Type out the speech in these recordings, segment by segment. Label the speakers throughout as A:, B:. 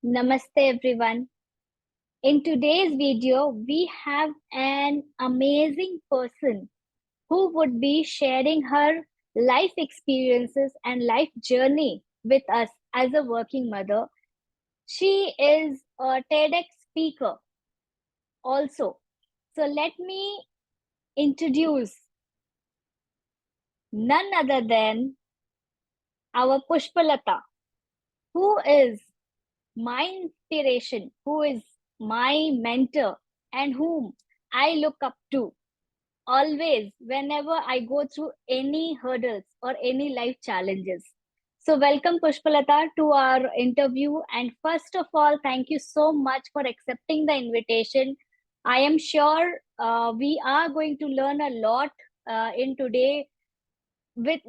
A: Namaste everyone. In today's video, we have an amazing person who would be sharing her life experiences and life journey with us as a working mother. She is a TEDx speaker also. So let me introduce none other than our Pushpalata, who is my inspiration, who is my mentor, and whom I look up to always whenever I go through any hurdles or any life challenges. So, welcome Pushpalata to our interview. And first of all, thank you so much for accepting the invitation. I am sure we are going to learn a lot in today with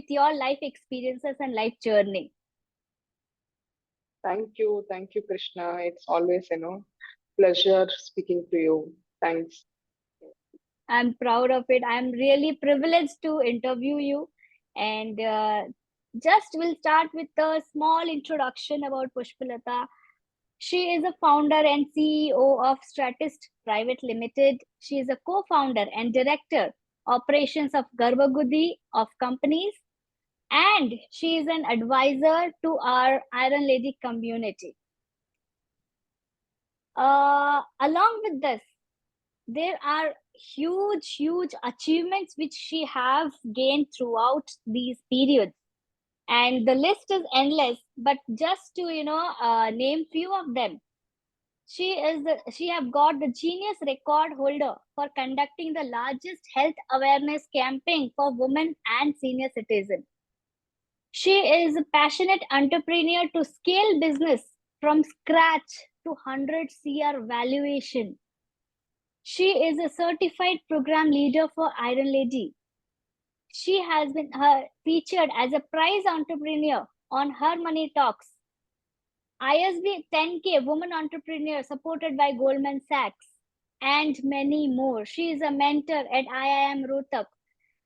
A: your life experiences and life journey.
B: Thank you, Krishna. It's always, pleasure speaking to you. Thanks.
A: I'm proud of it. I'm really privileged to interview you. And just we'll start with a small introduction about Pushpalata. She is a founder and CEO of Statist Private Limited. She is a co-founder and director operations of Garbhagudi of companies. And she is an advisor to our Iron Lady community. Along with this, there are huge achievements which she have gained throughout these periods, and the list is endless, but just to name few of them, she have got the genius record holder for conducting the largest health awareness campaign for women and senior citizens. She is a passionate entrepreneur to scale business from scratch to 100 cr valuation. She is a certified program leader for Iron Lady. She has been featured as a prize entrepreneur on Her Money Talks, ISB 10K Woman Entrepreneur supported by Goldman Sachs, and many more. She is a mentor at IIM Rohtak.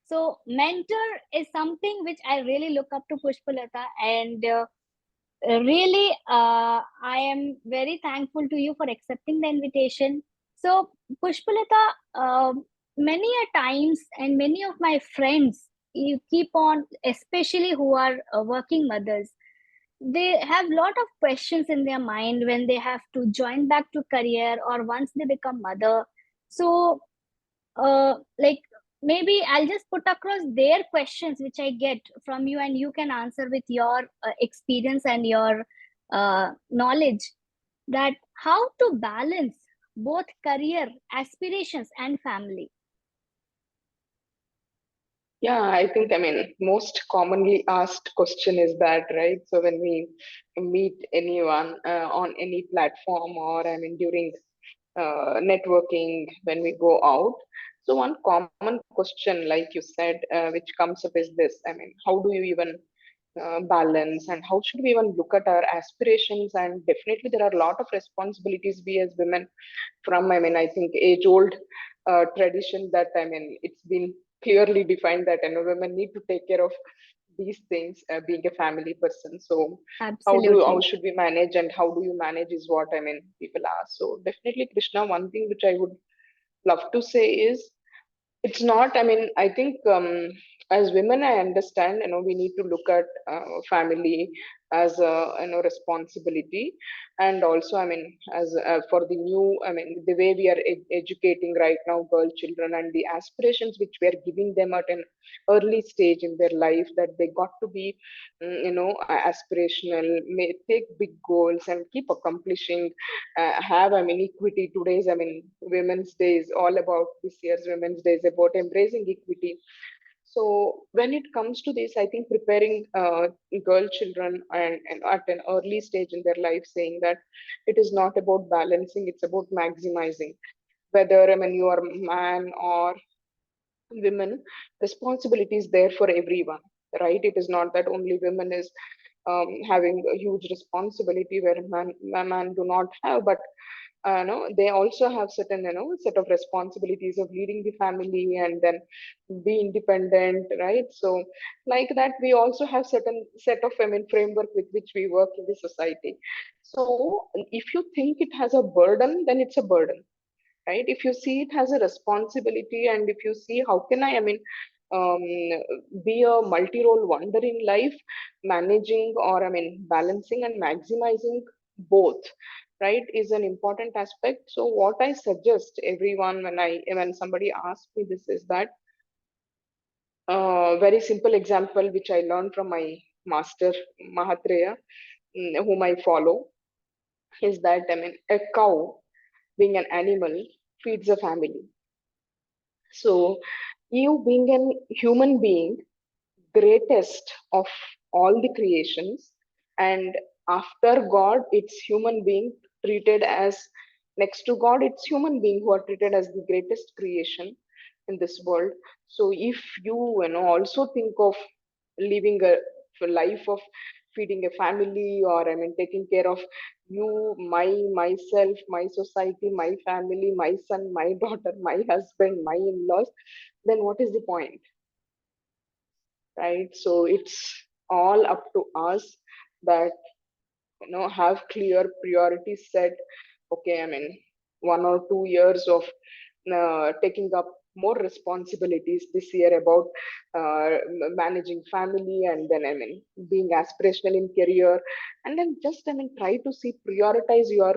A: So, mentor is something which I really look up to Pushpalata, and really, I am very thankful to you for accepting the invitation. So, Pushpalata, many a times, and many of my friends, you keep on, especially who are working mothers, they have lot of questions in their mind when they have to join back to career or once they become mother. So, like maybe I'll just put across their questions which I get from you, and you can answer with your experience and your knowledge, that how to balance both career aspirations and family.
B: Yeah, I think, most commonly asked question is that, right? So when we meet anyone on any platform or, during networking, when we go out, so one common question, like you said, which comes up is this. How do you even balance, and how should we even look at our aspirations? And definitely there are a lot of responsibilities we as women from, I think, age old tradition that, it's been clearly defined that, women need to take care of these things, being a family person. So how
A: Absolutely.
B: should we manage, and how do you manage is what, people ask. So definitely, Krishna, one thing which I would love to say is, it's not, I think, as women, I understand, we need to look at family as a, responsibility. And also, as for the new, the way we are educating right now girl children, and the aspirations which we are giving them at an early stage in their life, that they got to be, aspirational, may take big goals and keep accomplishing, have, equity. Today's, Women's Day is all about, this year's Women's Day is about embracing equity. So when it comes to this, I think preparing girl children, and at an early stage in their life, saying that it is not about balancing, it's about maximizing. Whether, you are man or women, responsibility is there for everyone, right? It is not that only women is having a huge responsibility where man do not have, but no, they also have certain, set of responsibilities of leading the family and then be independent, right? So like that, we also have certain set of, framework with which we work in the society. So if you think it has a burden, then it's a burden, right? If you see it as a responsibility, and if you see how can um, be a multi-role wonder in life, managing, or balancing and maximizing both, right, is an important aspect. So what I suggest everyone when somebody asks me this is that, very simple example which I learned from my master Mahatreya, whom I follow, is that a cow, being an animal, feeds a family. So, you being a human being, greatest of all the creations, and after God, it's human being treated as, next to God, it's human being who are treated as the greatest creation in this world. So, if you also think of living a life of feeding a family, or taking care of you, myself, my society, my family, my son, my daughter, my husband, my in-laws, then what is the point, right? So it's all up to us that, have clear priorities set. Okay, 1 or 2 years of taking up more responsibilities this year about managing family, and then being aspirational in career, and then just try to see, prioritize your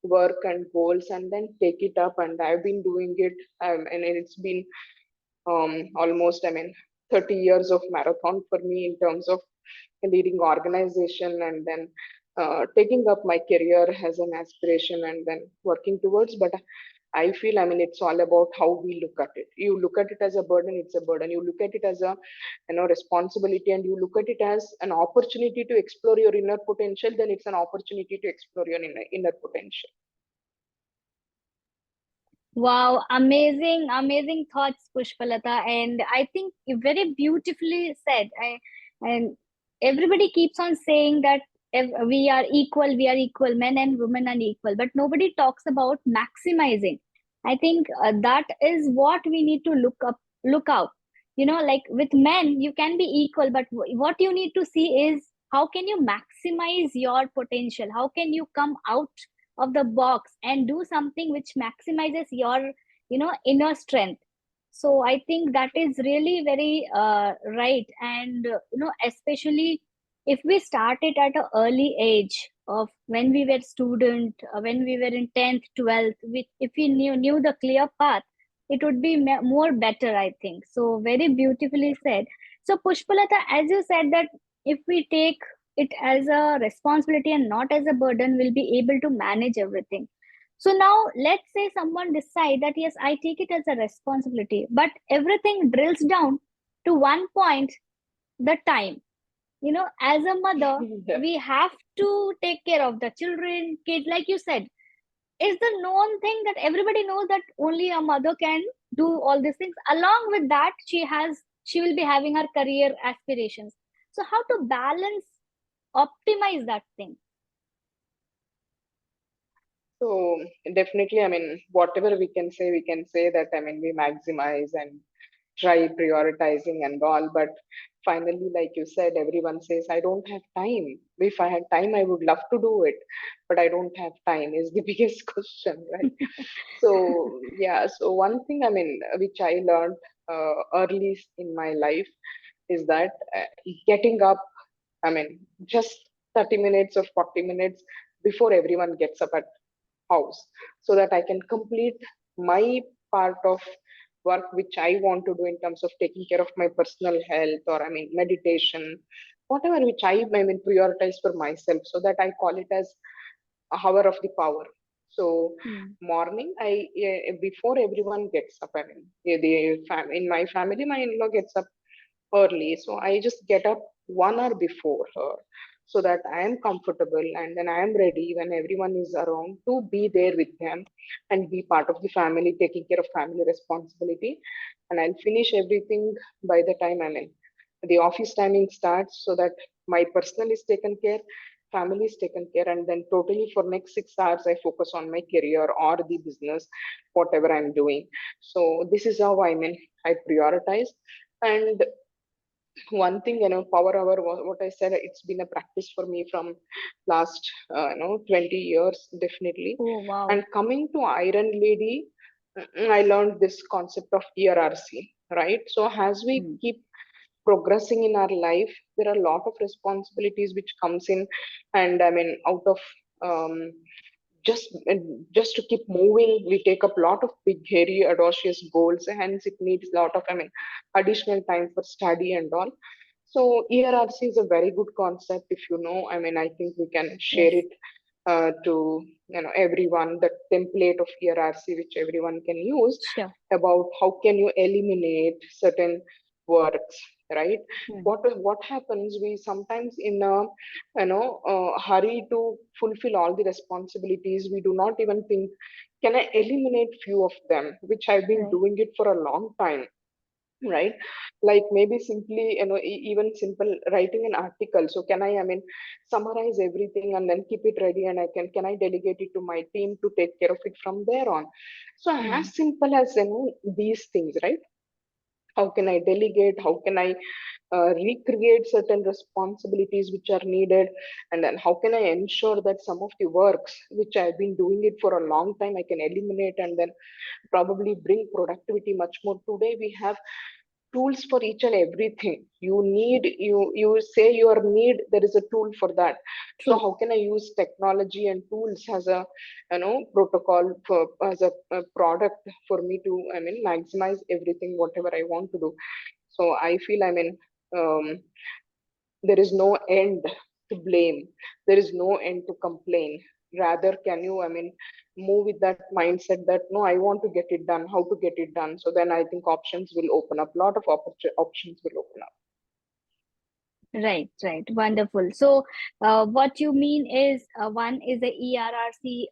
B: work and goals, and then take it up. And I've been doing it, and it's been almost 30 years of marathon for me in terms of leading organization, and then taking up my career as an aspiration, and then working towards. But I feel, it's all about how we look at it. You look at it as a burden, it's a burden. You look at it as a, responsibility, and you look at it as an opportunity to explore your inner potential, then it's an opportunity to explore your inner potential.
A: Wow, amazing, amazing thoughts, Pushpalata. And I think you very beautifully said. And everybody keeps on saying that we are equal, men and women are equal, but nobody talks about maximizing. I think that is what we need to look out. Like with men, you can be equal, but what you need to see is how can you maximize your potential? How can you come out of the box and do something which maximizes your inner strength. So I think that is really very right. And especially if we start it at an early age of when we were student, when we were in 10th 12th, if we knew the clear path, it would be more better, I think. So very beautifully said. So Pushpalata, as you said that if we take it as a responsibility and not as a burden, will be able to manage everything. So now let's say someone decide that yes, I take it as a responsibility, but everything drills down to one point, the time. As a mother,
B: Yeah.
A: we have to take care of the children, kids, like you said. Is the known thing that everybody knows that only a mother can do all these things. Along with that, she will be having her career aspirations. So how to balance, optimize that thing?
B: So definitely, whatever we can say that, we maximize and try prioritizing and all. But finally, like you said, everyone says, I don't have time. If I had time, I would love to do it, but I don't have time is the biggest question, right? So, yeah. So one thing, which I learned early in my life is that getting up, just 30 minutes or 40 minutes before everyone gets up at house, so that I can complete my part of work which I want to do in terms of taking care of my personal health, or meditation, whatever which I prioritize for myself, so that I call it as a hour of the power. So
A: Hmm.
B: morning, before everyone gets up, in my family, my in-law gets up early. So I just get up 1 hour before her, so that I am comfortable, and then I am ready when everyone is around to be there with them and be part of the family, taking care of family responsibility. And I'll finish everything by the time the office timing starts, so that my personal is taken care. family is taken care, and then totally for next 6 hours I focus on my career or the business, whatever I'm doing. So this is how I prioritize. And one thing, power hour was what I said, it's been a practice for me from last 20 years definitely.
A: Oh, wow.
B: And coming to Iron Lady, I learned this concept of ERRC, right? So as we
A: Hmm.
B: keep progressing in our life, there are a lot of responsibilities which comes in. And I mean, out of um, just to keep moving, we take up a lot of big hairy audacious goals, hence it needs a lot of additional time for study and all. So ERRC is a very good concept. If you know, I mean, I think we can share
A: Yes,
B: it to everyone, the template of ERRC which everyone can use,
A: sure.
B: about how can you eliminate certain works, right?
A: Hmm.
B: What happens, we sometimes in a hurry to fulfill all the responsibilities, we do not even think, can I eliminate few of them which I've been
A: Right.
B: doing it for a long time, right? Like maybe simply, even simple writing an article. So can I summarize everything and then keep it ready, and can I delegate it to my team to take care of it from there on? So
A: Hmm.
B: as simple as these things, right? How can I delegate, how can I recreate certain responsibilities which are needed, and then how can I ensure that some of the works which I've been doing it for a long time I can eliminate, and then probably bring productivity much more. Today we have tools for each and everything you need. You say your need, there is a tool for that. So
A: True.
B: how can I use technology and tools as a protocol for, as a product for me to maximize everything whatever I want to do? So I feel um, there is no end to blame, there is no end to complain. Rather, can you move with that mindset that no, I want to get it done, how to get it done? So then I think options will open up, lot of options will open up.
A: Right, right. Wonderful. So, what you mean is, one is the ERRC,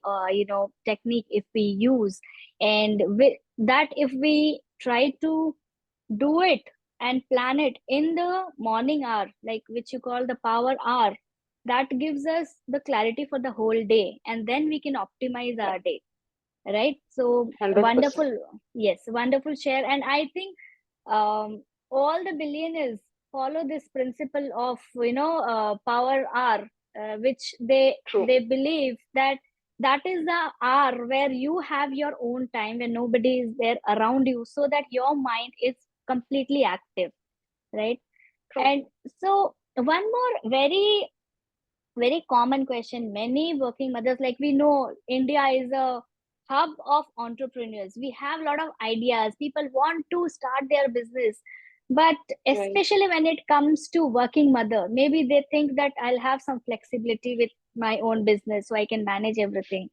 A: technique if we use, and with that, if we try to do it and plan it in the morning hour, like which you call the power hour, that gives us the clarity for the whole day, and then we can optimize
B: Yeah,
A: our day, right? So
B: 100%.
A: wonderful. Yes, wonderful share. And I think all the billionaires follow this principle of power hour, which
B: True.
A: they believe that that is the hour where you have your own time, when nobody is there around you, so that your mind is completely active, right?
B: True.
A: And so one more very common question. Many working mothers, like, we know India is a hub of entrepreneurs. We have a lot of ideas. People want to start their business. But
B: Right.
A: especially when it comes to working mother, maybe they think that I'll have some flexibility with my own business so I can manage everything.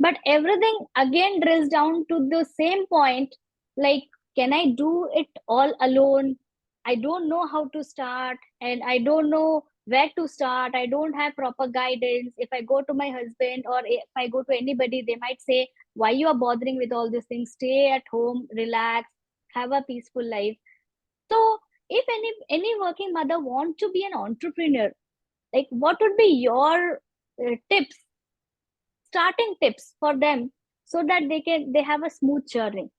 A: But everything again drills down to the same point, like, can I do it all alone? I don't know how to start, and I don't know where to start. I don't have proper guidance. If I go to my husband or if I go to anybody, they might say, why you are bothering with all these things? Stay at home, relax, have a peaceful life. So if any working mother want to be an entrepreneur, like, what would be your tips, starting tips for them, so that they have a smooth journey?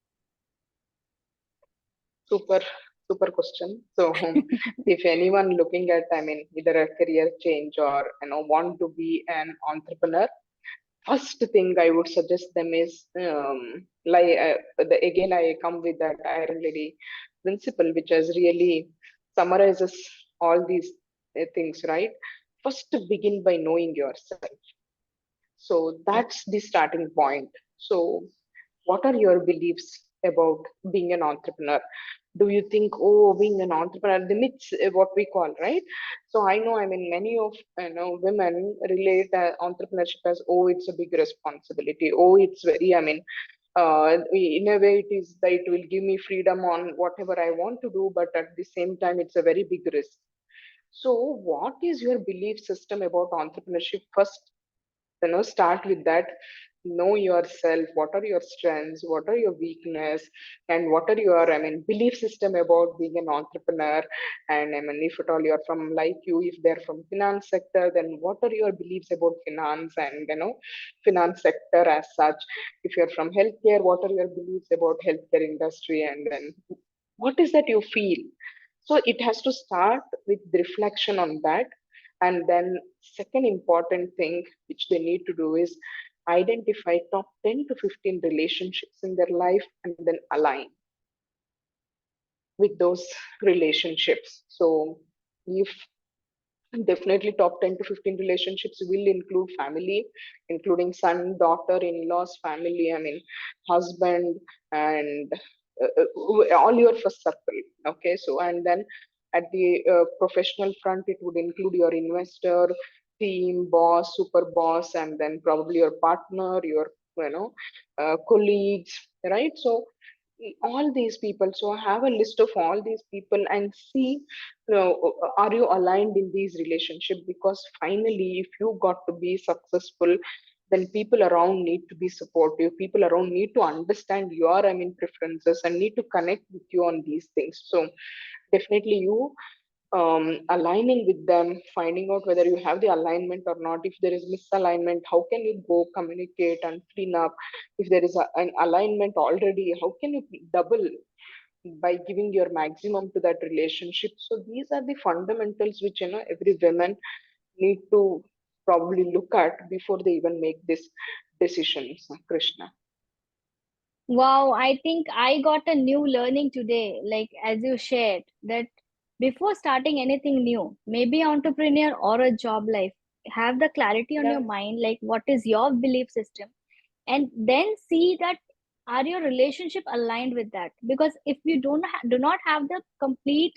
B: Super, super question. So if anyone looking at either a career change or want to be an entrepreneur, first thing I would suggest them is, like again I come with that Iron Lady principle, which has really summarizes all these things, right? First, begin by knowing yourself. So that's the starting point. So, what are your beliefs about being an entrepreneur? Do you think, oh, being an entrepreneur, the myths, what we call, right? So I know, many of women relate entrepreneurship as, oh, it's a big responsibility. Oh, it's very, in a way, it is that it will give me freedom on whatever I want to do, but at the same time, it's a very big risk. So, what is your belief system about entrepreneurship? First, start with that. know yourself, what are your strengths, what are your weakness, and what are your, I mean, belief system about being an entrepreneur. And I mean, if at all you're from, like you, if they're from finance sector, then what are your beliefs about finance and, finance sector as such? If you're from healthcare, what are your beliefs about healthcare industry? And then what is that you feel? So it has to start with the reflection on that. And then second important thing which they need to do is identify top 10 to 15 relationships in their life and then align with those relationships. So if definitely top 10 to 15 relationships will include family, including son, daughter, in-laws, family, I mean, husband, and all your first circle. Okay, so and then at the professional front, it would include your investor, team, boss, super boss, and then probably your partner, your colleagues, right? So all these people. So have a list of all these people and see, are you aligned in these relationships? Because finally, if you got to be successful, then people around need to be supportive. People around need to understand your, I mean, preferences and need to connect with you on these things. So definitely you aligning with them, finding out whether you have the alignment or not. If there is misalignment, how can you go communicate and clean up? If there is an alignment already, how can you double by giving your maximum to that relationship? So these are the fundamentals which every woman need to probably look at before they even make this decisions, Krishna.
A: Wow, I think I got a new learning today, like as you shared, that before starting anything new, maybe entrepreneur or a job life, have the clarity on your
B: Yeah.
A: mind, like what is your belief system, and then see that are your relationship aligned with that. Because if you do not have the complete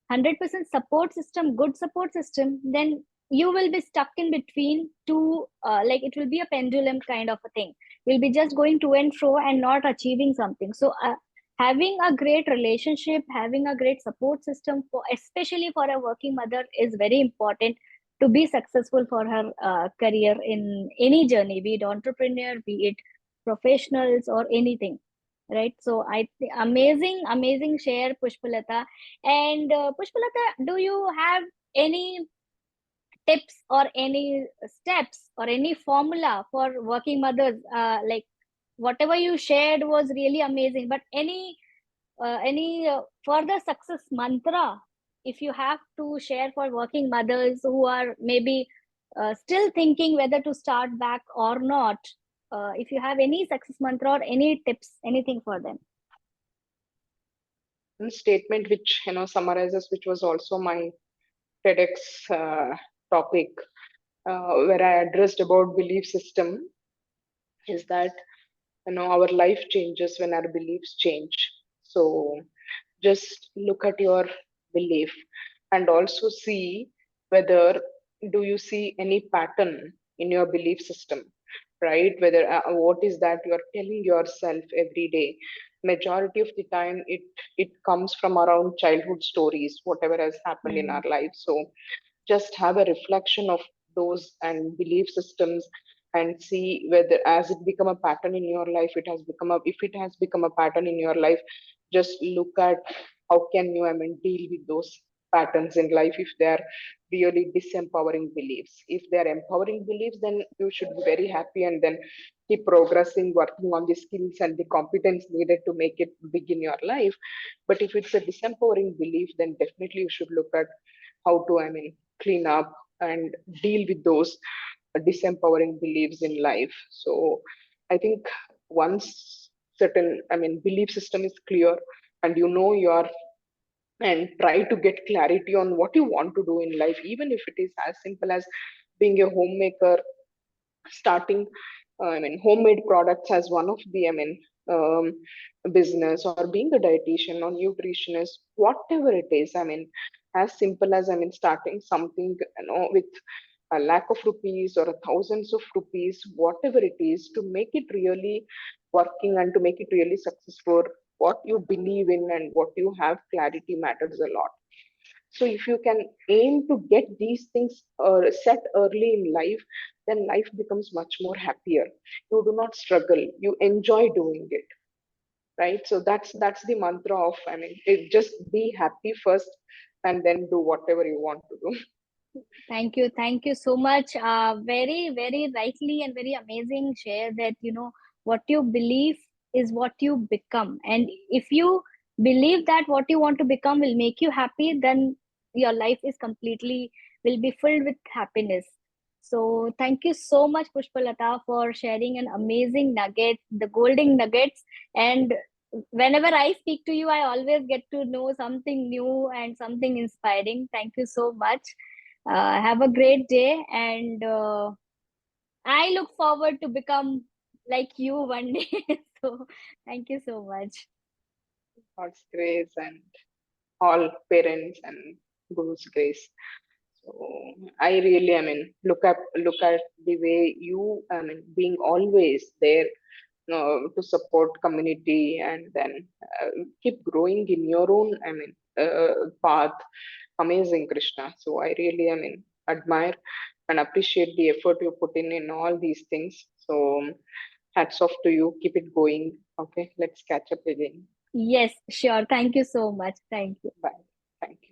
A: 100% support system, good support system, then you will be stuck in between two, like it will be a pendulum kind of a thing. You'll be just going to and fro and not achieving something. So having a great relationship, having a great support system, for especially for a working mother, is very important to be successful for her career in any journey, be it entrepreneur, be it professionals or anything, right? So amazing share, Pushpalata. And Pushpalata, do you have any tips or any steps or any formula for working mothers? Like whatever you shared was really amazing, but any further success mantra, if you have to share for working mothers who are maybe still thinking whether to start back or not, if you have any success mantra or any tips, anything for them.
B: One statement which summarizes, which was also my TEDx topic, where I addressed about belief system, is that our life changes when our beliefs change. So just look at your belief and also see whether do you see any pattern in your belief system, right? Whether what is that you're telling yourself every day. Majority of the time it comes from around childhood stories, whatever has happened in
A: Hmm.
B: our life. So just have a reflection of those and belief systems and see whether as it become a pattern in your life, it has become a if it has become a pattern in your life, just look at how can you, I mean, deal with those patterns in life. If they are really disempowering beliefs, if they are empowering beliefs, then you should be very happy and then keep progressing, working on the skills and the competence needed to make it big in your life. But if it's a disempowering belief, then definitely you should look at how to, I mean, clean up and deal with those disempowering beliefs in life. So I think once certain, I mean, belief system is clear and your and try to get clarity on what you want to do in life, even if it is as simple as being a homemaker, starting I mean homemade products as one of the, I mean, business, or being a dietitian or nutritionist, whatever it is. I mean, as simple as, I mean, starting something, with a lakh of rupees or a thousands of rupees, whatever it is, to make it really working and to make it really successful. What you believe in and what you have clarity matters a lot. So if you can aim to get these things set early in life, then life becomes much more happier. You do not struggle, you enjoy doing it, right? So that's the mantra of, I mean, it, just be happy first and then do whatever you want to do.
A: Thank you so much. Very, very rightly and very amazing share that, what you believe is what you become. And if you believe that what you want to become will make you happy, then your life is completely, will be filled with happiness. So thank you so much, Pushpalata, for sharing an amazing nugget, the golden nuggets. And whenever I speak to you, I always get to know something new and something inspiring. Thank you so much. Have a great day, and I look forward to become like you one day. So, thank you so much.
B: God's grace and all parents and Guru's grace. So I really, I mean, look at the way you, I mean, being always there to support community, and then keep growing in your own, I mean, path. Amazing, Krishna. So I really, I mean, admire and appreciate the effort you put in all these things. So hats off to you. Keep it going. Okay, let's catch up again.
A: Yes, sure. Thank you so much. Thank you.
B: Bye. Thank you.